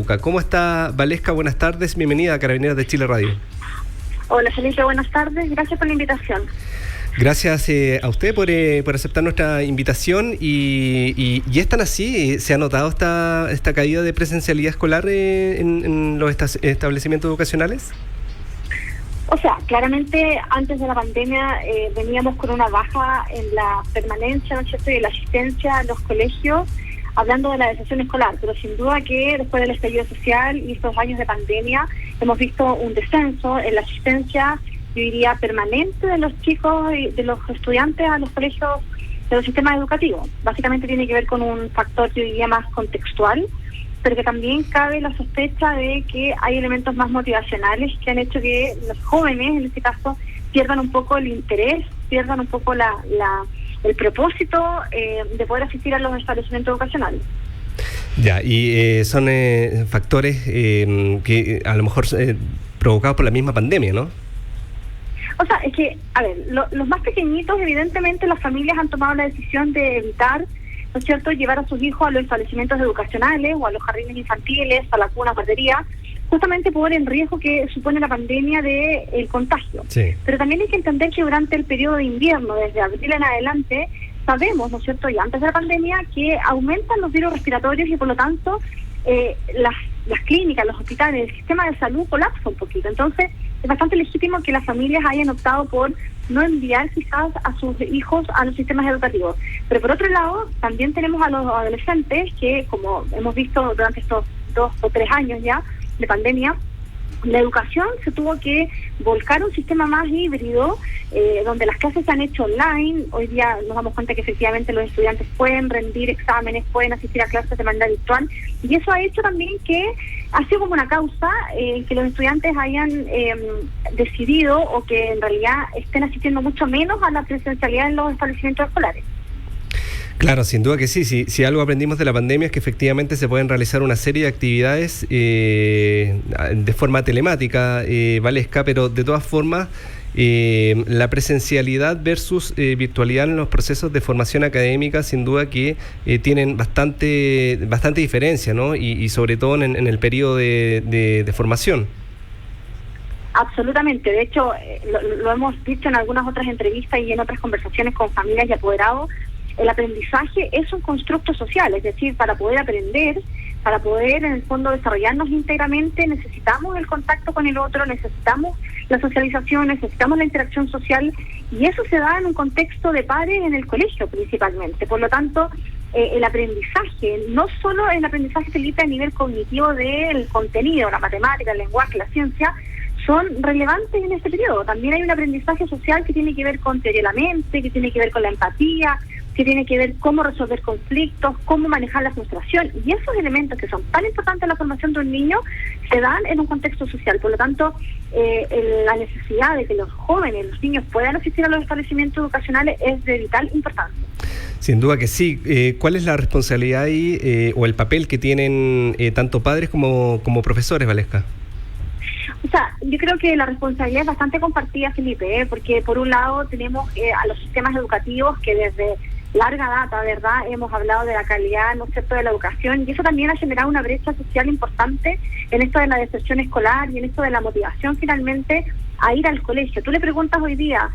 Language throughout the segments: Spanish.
¿Cómo está, Valesca? Buenas tardes, bienvenida a Carabineros de Chile Radio. Hola Felipe, buenas tardes, gracias por la invitación. Gracias a usted por aceptar nuestra invitación y es tan así, ¿se ha notado esta caída de presencialidad escolar en los establecimientos educacionales? O sea, claramente antes de la pandemia veníamos con una baja en la permanencia, ¿no es cierto?, y en la asistencia a los colegios, hablando de la deserción escolar, pero sin duda que después del estallido social y estos años de pandemia hemos visto un descenso en la asistencia, yo diría, permanente de los chicos y de los estudiantes a los colegios de los sistemas educativos. Básicamente tiene que ver con un factor, yo diría, más contextual, pero que también cabe la sospecha de que hay elementos más motivacionales que han hecho que los jóvenes, en este caso, pierdan un poco el interés, pierdan un poco el propósito de poder asistir a los establecimientos educacionales. Ya, y son factores que a lo mejor provocados por la misma pandemia, ¿no? O sea, es que, a ver, los más pequeñitos, evidentemente las familias han tomado la decisión de evitar, ¿no es cierto?, llevar a sus hijos a los establecimientos educacionales o a los jardines infantiles, a la cuna, guardería, justamente por el riesgo que supone la pandemia del contagio. Sí. Pero también hay que entender que durante el periodo de invierno, desde abril en adelante, sabemos, ¿no es cierto?, y antes de la pandemia, que aumentan los virus respiratorios y por lo tanto las clínicas, los hospitales, el sistema de salud colapsa un poquito. Entonces, es bastante legítimo que las familias hayan optado por no enviar quizás a sus hijos a los sistemas educativos. Pero por otro lado, también tenemos a los adolescentes que, como hemos visto durante estos 2 o 3 años ya de pandemia, la educación se tuvo que volcar a un sistema más híbrido, donde las clases se han hecho online. Hoy día nos damos cuenta que efectivamente los estudiantes pueden rendir exámenes, pueden asistir a clases de manera virtual, y eso ha hecho también que ha sido como una causa que los estudiantes hayan decidido o que en realidad estén asistiendo mucho menos a la presencialidad en los establecimientos escolares. Claro, sin duda que sí. Si algo aprendimos de la pandemia es que efectivamente se pueden realizar una serie de actividades de forma telemática, Valesca, pero de todas formas la presencialidad versus virtualidad en los procesos de formación académica sin duda que tienen bastante diferencia, ¿no? Y sobre todo en el periodo de formación. Absolutamente. De hecho, lo hemos dicho en algunas otras entrevistas y en otras conversaciones con familias y apoderados. El aprendizaje es un constructo social, es decir, para poder aprender, para poder en el fondo desarrollarnos íntegramente, necesitamos el contacto con el otro, necesitamos la socialización, necesitamos la interacción social, y eso se da en un contexto de pares en el colegio principalmente. Por lo tanto, el aprendizaje, no solo el aprendizaje, Felipe, a nivel cognitivo del contenido, la matemática, el lenguaje, la ciencia, son relevantes en este periodo. También hay un aprendizaje social que tiene que ver con teoría de la mente, que tiene que ver con la empatía, que tiene que ver cómo resolver conflictos, cómo manejar la frustración, y esos elementos que son tan importantes en la formación de un niño se dan en un contexto social. Por lo tanto, la necesidad de que los jóvenes, los niños puedan asistir a los establecimientos educacionales es de vital importancia. Sin duda que sí. ¿Cuál es la responsabilidad ahí o el papel que tienen tanto padres como profesores, Valesca? O sea, yo creo que la responsabilidad es bastante compartida, Felipe, porque por un lado tenemos a los sistemas educativos que desde larga data, ¿verdad?, hemos hablado de la calidad, ¿no es cierto?, de la educación, y eso también ha generado una brecha social importante en esto de la deserción escolar y en esto de la motivación finalmente a ir al colegio. Tú le preguntas hoy día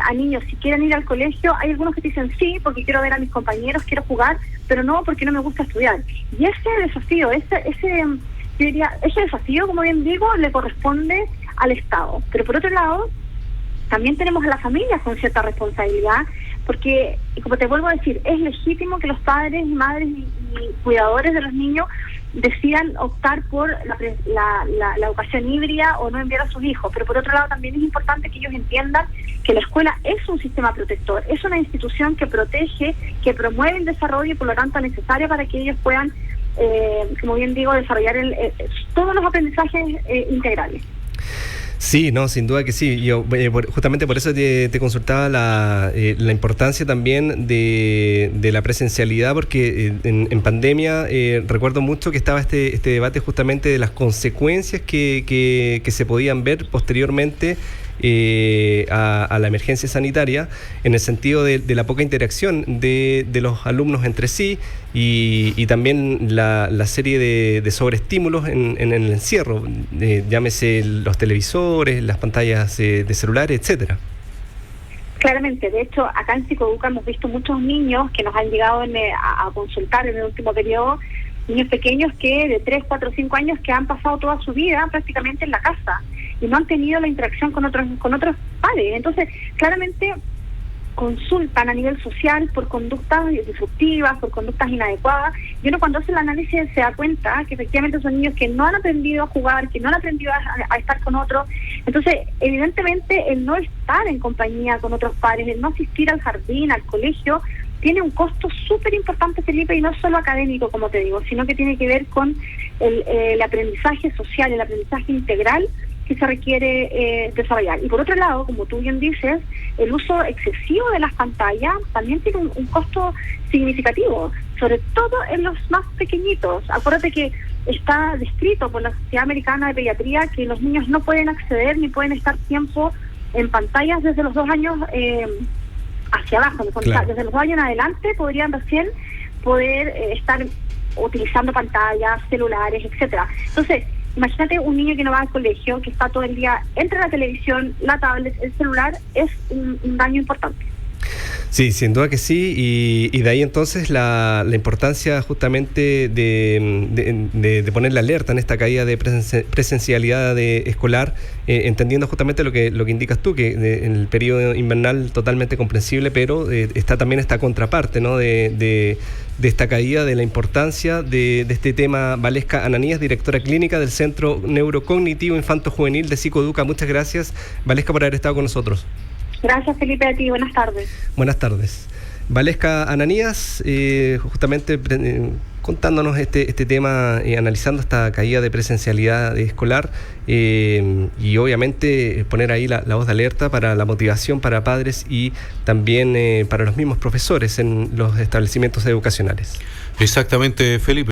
a niños si quieren ir al colegio, hay algunos que te dicen sí, porque quiero ver a mis compañeros, quiero jugar, pero no, porque no me gusta estudiar. Y ese desafío, ese desafío, como bien digo, le corresponde al Estado. Pero por otro lado, también tenemos a las familias con cierta responsabilidad, porque, como te vuelvo a decir, es legítimo que los padres y madres y cuidadores de los niños decidan optar por la educación híbrida o no enviar a sus hijos. Pero por otro lado también es importante que ellos entiendan que la escuela es un sistema protector, es una institución que protege, que promueve el desarrollo y por lo tanto es necesaria para que ellos puedan, como bien digo, desarrollar todos los aprendizajes integrales. Sí, no, sin duda que sí. Yo justamente por eso te consultaba la importancia también de la presencialidad, porque en pandemia recuerdo mucho que estaba este debate justamente de las consecuencias que se podían ver posteriormente a la emergencia sanitaria, en el sentido de la poca interacción de los alumnos entre sí y también la serie de sobreestímulos en el encierro, llámese los televisores, las pantallas de celulares, etcétera. Claramente, de hecho, acá en Psicoeduca hemos visto muchos niños que nos han llegado a consultar en el último periodo, niños pequeños que de 3, 4, 5 años que han pasado toda su vida prácticamente en la casa y no han tenido la interacción con otros padres. Entonces, claramente consultan a nivel social por conductas disruptivas, por conductas inadecuadas, y uno cuando hace el análisis se da cuenta que efectivamente son niños que no han aprendido a jugar, que no han aprendido a estar con otros. Entonces, evidentemente, el no estar en compañía con otros padres, el no asistir al jardín, al colegio, tiene un costo súper importante, Felipe, y no solo académico, como te digo, sino que tiene que ver con el aprendizaje social, el aprendizaje integral que se requiere desarrollar. Y por otro lado, como tú bien dices, el uso excesivo de las pantallas también tiene un costo significativo, sobre todo en los más pequeñitos. Acuérdate que está descrito por la Sociedad Americana de Pediatría que los niños no pueden acceder ni pueden estar tiempo en pantallas desde los 2 años hacia abajo. Claro. Desde los 2 años en adelante podrían recién poder estar utilizando pantallas, celulares, etcétera. Entonces, imagínate un niño que no va al colegio, que está todo el día entre la televisión, la tablet, el celular, es un daño importante. Sí, sin duda que sí, y de ahí entonces la importancia justamente de poner la alerta en esta caída de presencialidad escolar, entendiendo justamente lo que indicas tú, que en el periodo invernal totalmente comprensible, pero está también esta contraparte, ¿no? de esta caída, de la importancia de este tema. Valesca Ananías, directora clínica del Centro Neurocognitivo Infanto Juvenil de Psicoeduca. Muchas gracias, Valesca, por haber estado con nosotros. Gracias, Felipe, a ti. Buenas tardes. Buenas tardes. Valesca Ananías, justamente contándonos este tema, analizando esta caída de presencialidad escolar y obviamente poner ahí la voz de alerta para la motivación para padres y también para los mismos profesores en los establecimientos educacionales. Exactamente, Felipe.